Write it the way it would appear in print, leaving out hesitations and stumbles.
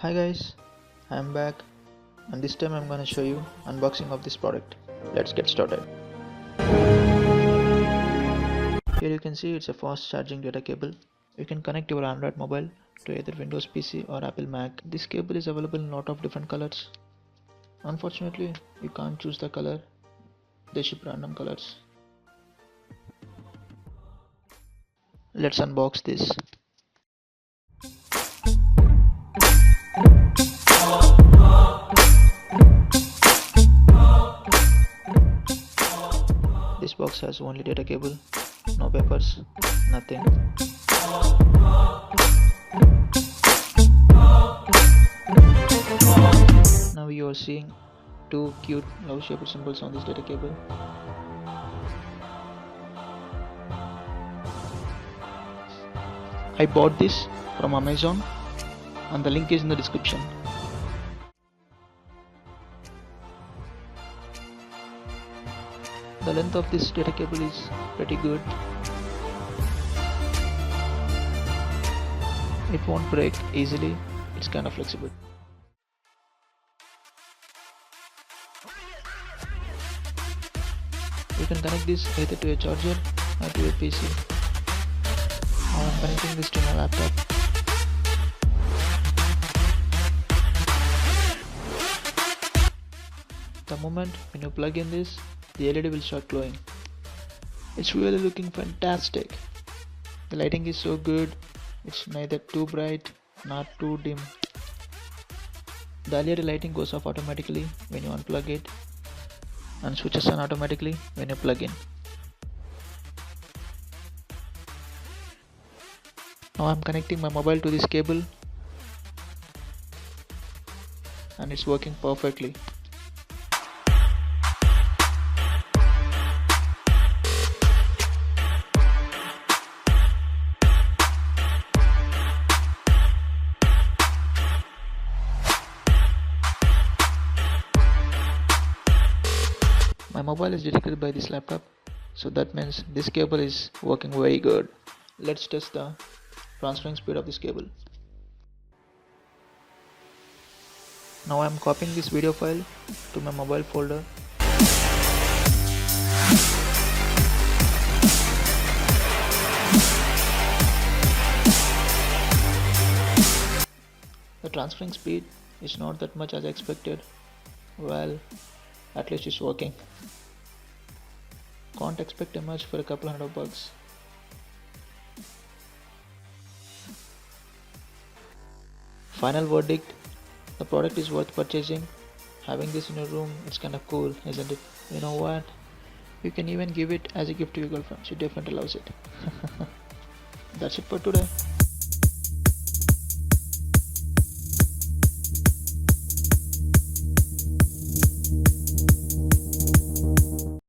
Hi guys, I'm back and this time I'm gonna show you unboxing of this product. Let's get started. Here you can see it's a fast charging data cable. You can connect your Android mobile to either Windows PC or Apple Mac. This cable is available in a lot of different colors. Unfortunately, you can't choose the color. They ship random colors. Let's unbox this. This box has only data cable, no papers, nothing. Now you are seeing two cute love shaped symbols on this data cable. I bought this from Amazon and the link is in the description. The length of this data cable is pretty good. It won't break easily, it's kind of flexible. You can connect this either to a charger or to a PC. Now I'm connecting this to my laptop. The moment when you plug in this, the LED will start glowing. It's really looking fantastic. The lighting is so good, it's neither too bright nor too dim. The LED lighting goes off automatically when you unplug it and switches on automatically when you plug in. Now I'm connecting my mobile to this cable and it's working perfectly. My mobile is detected by this laptop, so that means this cable is working very good. Let's test the transferring speed of this cable. Now I am copying this video file to my mobile folder. The transferring speed is not that much as expected. Well, at least it's working. Can't expect much for a couple $100. Final verdict, the product is worth purchasing. Having this in your room, it's kinda cool, isn't it? You know what? You can even give it as a gift to your girlfriend. She definitely loves it. That's it for today.